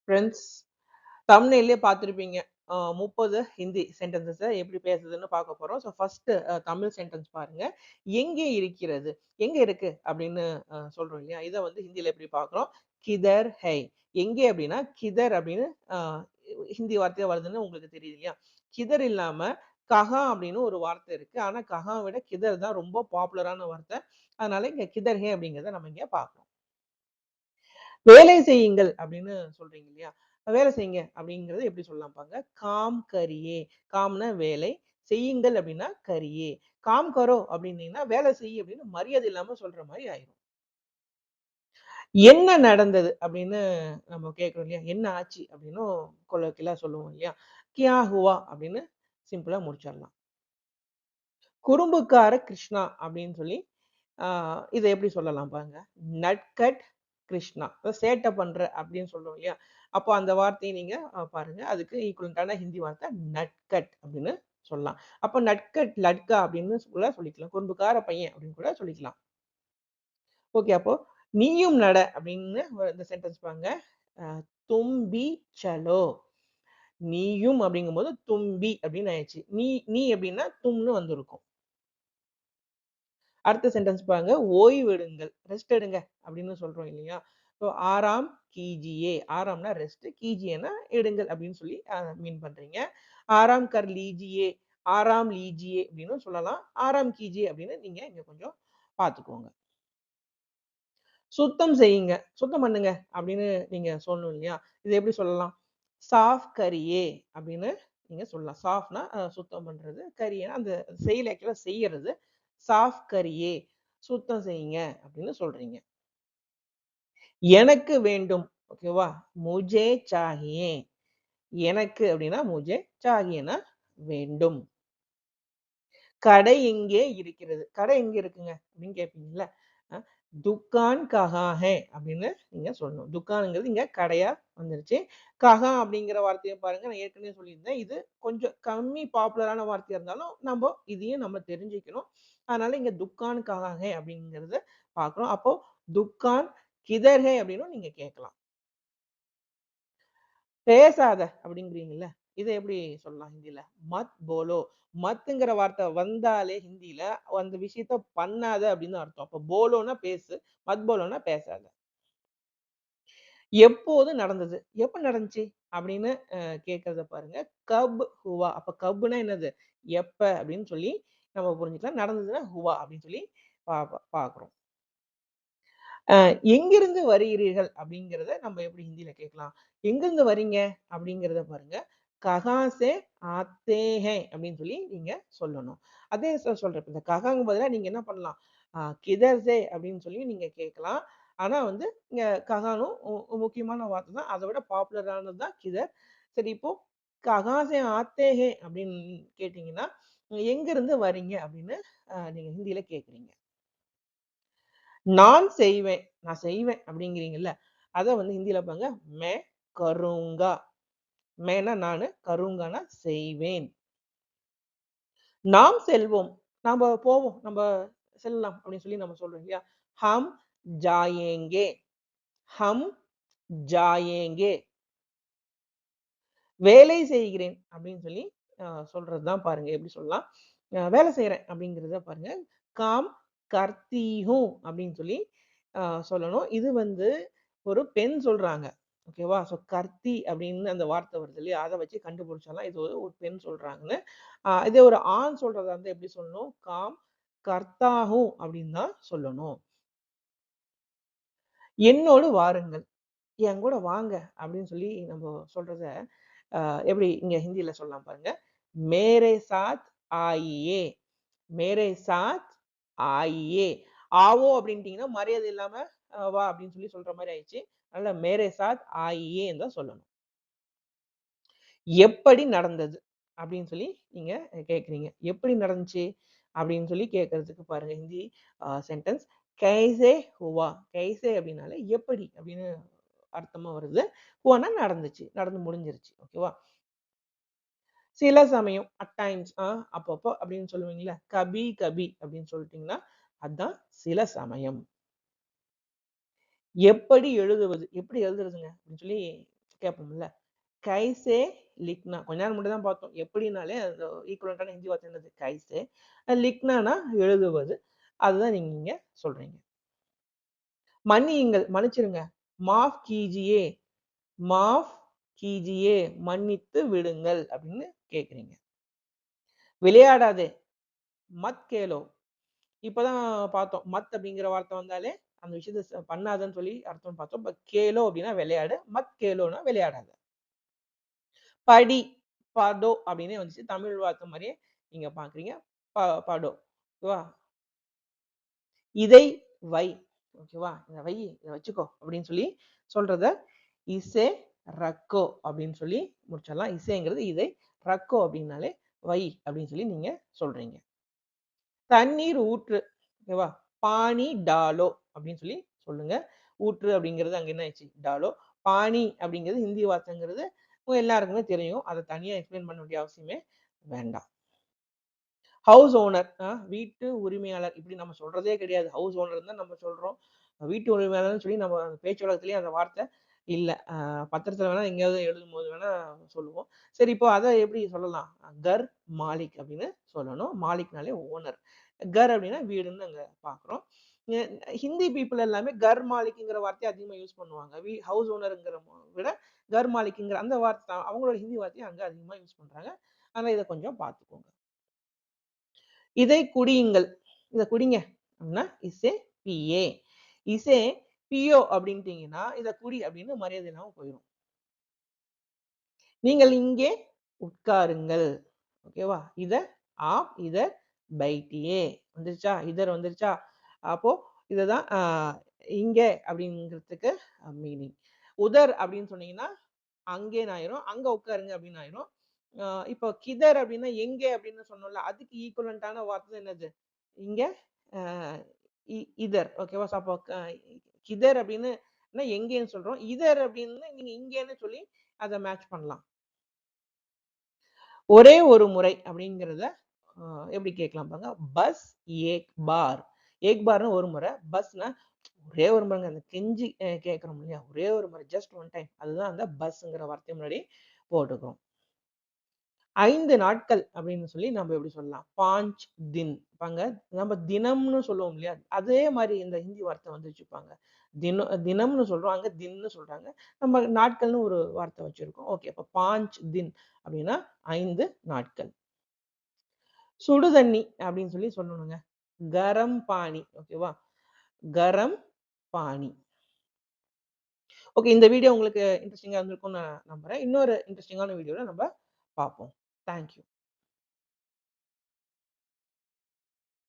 Friends, தம்ப்நெயில்லயே பார்த்திருப்பீங்க. 30 ஹிந்தி சென்டென்சஸ எப்படி பேசுதுன்னு பார்க்க போறோம். ஸோ ஃபர்ஸ்ட் தமிழ் சென்டென்ஸ் பாருங்க. எங்கே இருக்கிறது? எங்க இருக்கு? அப்படின்னு சொல்றோம் இல்லையா? இத வந்து ஹிந்தியில எப்படி பார்க்குறோம்? கிதர் ஹை. எங்கே அப்படின்னா, கிதர் அப்படின்னு ஹிந்தி வார்த்தையா வருதுன்னு உங்களுக்கு தெரியுது இல்லையா? கிதர் இல்லாம கஹா அப்படின்னு ஒரு வார்த்தை இருக்கு. ஆனா கஹாவ விட கிதர் தான் ரொம்ப பாப்புலரான வார்த்தை. அதனால இங்க கிதர் ஹை அப்படிங்கிறத நம்ம இங்க பார்க்கிறோம். வேலை செய்யுங்கள் அப்படின்னு சொல்றீங்க இல்லையா? வேலை செய்யுங்க அப்படிங்கிறது எப்படி சொல்லலாம் பாருங்க. காம் கரியே. காம்னா வேலை. செய்யுங்கள் அப்படின்னா கரியே. காம் கரோ அப்படின்னீங்கன்னா வேலை செய் அப்படின்னு மரியாதை இல்லாம சொல்ற மாதிரி ஆயிரும். என்ன நடந்தது அப்படின்னு நம்ம கேட்கிறோம் இல்லையா? என்ன ஆச்சு அப்படின்னும் கொலோக்கியலா சொல்லுவோம் இல்லையா? கியா ஹுவா அப்படின்னு சிம்பிளா முடிச்சிடலாம். குறும்புக்கார கிருஷ்ணா அப்படின்னு சொல்லி இத எப்படி சொல்லலாம் பாருங்க. நட்கட் கிருஷ்ணா. சேட்டை பண்ற அப்படின்னு சொல்றோம் இல்லையா? அப்போ அந்த வார்த்தையை நீங்க பாருங்க. அதுக்கு ஈக்குவலன்ட்டான ஹிந்தி வார்த்தை நட்கட் அப்படின்னு சொல்லலாம். அப்போ நட்கட் லட்கா அப்படின்னு கூட சொல்லிக்கலாம். குறும்புக்கார பையன் அப்படின்னு கூட சொல்லிக்கலாம். ஓகே. அப்போ நீயும் நட அப்படின்னு இந்த சென்டென்ஸ் பாருங்க. தும்பி சலோ. நீயும் அப்படிங்கும்போது தும்பி அப்படின்னு ஆயிடுச்சு. நீ அப்படின்னா தும்னு வந்திருக்கும். அடுத்த சென்டென்ஸ் பாருங்க. ஓய்வெடுங்கள். ரெஸ்ட் எடுங்க அப்படின்னு சொல்றோம் இல்லையா? ஸோ ஆராம் கீஜியே. ஆராம்னா ரெஸ்ட். கீஜியேனா எடுங்கள் அப்படின்னு சொல்லி மீன் பண்றீங்க. ஆராம் கர் லீஜியே. ஆராம் லீஜியே அப்படின்னு சொல்லலாம். ஆராம் கீஜியே அப்படின்னு நீங்க இங்க கொஞ்சம் பார்த்துக்கோங்க. சுத்தம் செய்யுங்க. சுத்தம் பண்ணுங்க அப்படின்னு நீங்க சொல்லணும் இல்லையா? இது எப்படி சொல்லலாம்? சாஃப் கரியே அப்படின்னு நீங்க சொல்லலாம். சாஃப்னா சுத்தம் பண்றது. கரினா அந்த செயல் ஆக்சுவலா செய்யறது. சாஃப் கரியே. சுத்தம் செய்யுங்க அப்படின்னு சொல்றீங்க. எனக்கு வேண்டும். ஓகேவா? முஜே சாஹியே. எனக்கு அப்படின்னா முஜே சாஹியேனா வேண்டும். கடை எங்கே இருக்கிறது? கடை எங்க இருக்குங்க? அப்படின்னு கேட்பீங்கல்ல. அ துக்கான் கஹா ஹை அப்படின்னு நீங்க சொல்லணும். துக்கான்ங்கிறது இங்க கடையா வந்துருச்சு. கஹா அப்படிங்கிற வார்த்தைய பாருங்க. நான் ஏற்கனவே சொல்லியிருந்தேன். இது கொஞ்சம் கம்மி பாப்புலரான வார்த்தையா இருந்தாலும், இதையும் நம்ம தெரிஞ்சுக்கணும். அதனால இங்க துக்கான் கஹா ஹை அப்படிங்கிறத பார்க்கிறோம். அப்போ துக்கான் கிதர் ஹை அப்படின்னும் நீங்க கேட்கலாம். பேசாத அப்படிங்கிறீங்கல்ல. இத எப்படி சொல்லலாம் ஹிந்தில? மத் போலோ. மத்ங்கிற வார்த்தை வந்தாலே ஹிந்தில அந்த விஷயத்த பண்ணாத அப்படின்னு அர்த்தம். அப்ப போலோன்னா பேசு. மத் போலோன்னா பேசாத. எப்போது நடந்தது? எப்ப நடந்துச்சு? அப்படின்னு கேட்கிறத பாருங்க. Cup Hua. அப்ப கப்னா என்னது? எப்ப அப்படின்னு சொல்லி நம்ம புரிஞ்சுக்கலாம். நடந்ததுன்னா ஹுவா அப்படின்னு சொல்லி பார்க்கிறோம். எங்கிருந்து வருகிறீர்கள்? அப்படிங்கிறத நம்ம எப்படி ஹிந்தியில கேட்கலாம்? எங்கிருந்து வரீங்க? அப்படிங்கிறத பாருங்க. கஹா சே ஆத்தே ஹை அப்படின்னு சொல்லி நீங்க சொல்லணும். அதே சொல்றேன். இந்த கஹாங்க பதிலா நீங்க என்ன பண்ணலாம்? கிதர் சே அப்படின்னு சொல்லி நீங்க கேட்கலாம். ஆனா வந்து இங்க கஹானும் முக்கியமான வார்த்தை தான். அத விட பாப்புலரானது தான் கிதர். சரி இப்போ கஹா சே ஆத்தே ஹை அப்படின்னு கேட்டீங்கன்னா, எங்கிருந்து வரீங்க? அப்படின்னு நீங்க ஹிந்தியில கேட்கிறீங்க. நான் செய்வேன். நான் செய்வேன் அப்படிங்கிறீங்கல்ல. அத வந்து ஹிந்தியில பாருங்க. மே கரூங்கா. மேன்னா நானு, கரூங்கான்னா செய்வேன். நாம் செல்வோம். நாம போவோம். நம்ப செல்லலாம் அப்படின்னு சொல்லி நம்ம சொல்றோம் இல்லையா? ஹம் ஜாயேங்கே. ஹம் ஜாயேங்கே. வேலை செய்கிறேன் அப்படின்னு சொல்லி சொல்றது தான் பாருங்க. எப்படி சொல்லலாம்? வேலை செய்றேன் அப்படிங்கிறத பாருங்க. காம் கர்த்தி ஹூ அப்படின்னு சொல்லி சொல்லணும். இது வந்து ஒரு பெண் சொல்றாங்க. ஓகேவா? ஸோ கர்த்தி அப்படின்னு அந்த வார்த்தை வருது இல்லையா? அத வச்சு கண்டுபிடிச்சிடலாம். இது ஒரு பெண் சொல்றாங்கன்னு. இதே ஒரு ஆண் சொல்றதா இருந்தா எப்படி சொல்லணும்? காம் கர்த்தா ஹூ அப்படின்னு தான் சொல்லணும். என்னோடு வாருங்கள். என் கூட வாங்க அப்படின்னு சொல்லி நம்ம சொல்றத எப்படி இங்க ஹிந்தியில சொல்லலாம் பாருங்க. மேரே சாத் ஆயியே. மேரே சாத் ஆயியே. ஆவோ அப்படின்ட்டீங்கன்னா, மரியாதை இல்லாம வா அப்படின்னு சொல்லி சொல்ற மாரி ஆயிடுச்சு. அதனால மேரே சாத் ஆயியேன்னு தான் சொல்லணும். எப்படி நடந்தது? அப்படின்னு சொல்லி நீங்க கேட்கிறீங்க. எப்படி நடந்துச்சு? அப்படின்னு சொல்லி கேட்கறதுக்கு பாருங்க ஹிந்தி சென்டென்ஸ். கைசே ஹுவா. கைசே அப்படின்னாலே எப்படி அப்படின்னு அர்த்தமா வருது. ஹுவான்னா நடந்துச்சு. நடந்து முடிஞ்சிருச்சு. ஓகேவா? சில சமயம் அட் டைம்ஸ் அப்பப்போ அப்படின்னு சொல்லுவீங்கல்ல. கபி கபி அப்படின்னு சொல்லிட்டீங்கன்னா, அதான் சில சமயம். எப்படி எழுதுவது? எப்படி எழுதுறதுங்க? அப்படின்னு சொல்லி கேட்போம்ல. கைசே லிக்னா. கொஞ்ச நேரம் முன்னாடி தான் பார்த்தோம். எப்படினாலே அது ஈக்குவலன்ட்டான ஹிந்தி வார்த்தை என்னது? கைசே. லிக்னானா எழுதுவது. அதுதான் நீங்க இங்க சொல்றீங்க. மன்னியுங்கள், மன்னிச்சிருங்க. மாஃப் கீஜியே, மாஃப் கீஜியே, மன்னித்து விடுங்கள் அப்படின்னு கேட்கிறீங்க. விளையாடாதே, மத் கேலோ. இப்பதான் பார்த்தோம். மத் அப்படிங்கிற வார்த்தை வந்தாலே அந்த விஷயத்த பண்ணாதன்னு சொல்லி அர்த்தம் பார்த்தோம். இப்ப கேலோ அப்படின்னா விளையாடு. மத் கேலோனா விளையாடாத. படி, படோ அப்படின்னே வந்துச்சு. தமிழ் வார்த்தை மாரியே நீங்க பார்க்குறீங்க. படோ. ஓகேவா? இதை வை. ஓகேவா? இத வை, இத வச்சுக்கோ அப்படின்னு சொல்லி சொல்றத இசே ரக்கோ அப்படின்னு சொல்லி முடிச்சிடலாம். இசைங்கிறது இதை, ரக்கோ அப்படின்னாலே வை அப்படின்னு சொல்லி நீங்க சொல்றீங்க. தண்ணீர் ஊற்று. ஓகேவா? பானி டாலோ அப்படின்னு சொல்லி சொல்லுங்க. ஊற்று அப்படிங்கிறது அங்க என்ன ஆயிடுச்சு? டாலோ. பானி அப்படிங்கிறது ஹிந்தி வார்த்தைங்கிறது உங்க எல்லாருக்குமே தெரியும். அத தனியா எக்ஸ்பிளைன் பண்ண வேண்டிய அவசியமே வேண்டாம். ஹவுஸ் ஓனர் வீட்டு உரிமையாளர் இப்படி நம்ம சொல்றதே கிடையாது. ஹவுஸ் ஓனர் தான் நம்ம சொல்றோம். வீட்டு உரிமையாளர்ன்னு சொல்லி நம்ம பேச்சு வழக்கத்திலேயே அந்த வார்த்தை இல்ல. பத்திரத்துல வேணா எங்கேயாவது எழுதும்போது வேணா சொல்லுவோம். சரி இப்போ அத எப்படி சொல்லலாம்? கர் மாலிக் அப்படின்னு சொல்லணும். மாலிக்னாலே ஓனர். கர் அப்படின்னா வீடுன்னு அங்க பார்க்குறோம். எ ஹிந்தி பீப்பிள் எல்லாமே கர் மாலிக்ங்கிற வார்த்தைய அதிகமா யூஸ் பண்ணுவாங்க. ஹவுஸ் ஓனர்ங்கிற விட கர் மாலிக்ங்கிற அந்த வார்த்தை அவங்களோட ஹிந்தி வார்த்தைய அங்க அதிகமா யூஸ் பண்றாங்க. ஆனா இத கொஞ்சம் பார்த்துக்கோங்க. இதை குடியுங்கள். இத குடிங்க அப்படின்னா இசே பியே. இசே பியோ அப்படின்ட்டீங்கன்னா, இத குடி அப்படின்னு மரியாதை இல்லாம போயிரும். நீங்கள் இங்கே உட்காருங்கள். ஓகேவா? ஆப் இதர் பைட்டியே. வந்துருச்சா? இதர் வந்துருச்சா? அப்போ இததான் இங்க அப்படிங்கிறதுக்கு மீனிங். உதர் அப்படின்னு சொன்னீங்கன்னா, அங்கேன்னு ஆயிரும். அங்க உட்காருங்க அப்படின்னு ஆயிரும். இப்போ கிதர் அப்படின்னா எங்கே அப்படின்னு சொன்னோம்ல, அதுக்கு ஈக்குவலன்ட்டான வார்த்தை என்னது? இங்க அ இதர். ஓகேவா? ஸோ அப்போ கிதர் அப்படின்னு எங்கேன்னு சொல்றோம். இதர் அப்படின்னு நீங்க இங்கேன்னு சொல்லி அத மேட்ச் பண்ணலாம். ஒரே ஒரு முறை அப்படிங்கிறத எப்படி கேட்கலாம் பாருங்க. பஸ் ஏக் பார். ஏக் பார்னா ஒரு முறை. பஸ்னா ஒரே ஒரு முறைங்க. அந்த கெஞ்சி கேட்கிறோம் இல்லையா? ஒரே ஒரு முறை. Just one time. அதுதான் அந்த பஸ்ங்கிற வார்த்தை முன்னாடி போட்டுக்கிறோம். 5 நாட்கள் அப்படின்னு சொல்லி நம்ம எப்படி சொல்லலாம்? 5 தின். பாங்க நம்ம தினம்னு சொல்லுவோம் இல்லையா? அதே மாரி இந்த ஹிந்தி வார்த்தை வந்து வச்சுப்பாங்க. தினம்னு சொல்றோம். அங்க தின்னு சொல்றாங்க. நம்ம நாட்கள்னு ஒரு வார்த்தை வச்சிருக்கோம். ஓகே. அப்ப 5 தின் அப்படின்னா 5 நாட்கள். சுடு தண்ணி அப்படின்னு சொல்லி சொல்லணுங்க. கரம் பானி. ஓகேவா? கரம் பானி. ஓகே. இந்த வீடியோ உங்களுக்கு இன்ட்ரஸ்டிங்கா இருந்திருக்கும்னு நான் நம்புறேன். இன்னொரு இன்ட்ரஸ்டிங்கான வீடியோல நம்ம பார்ப்போம். Thank you.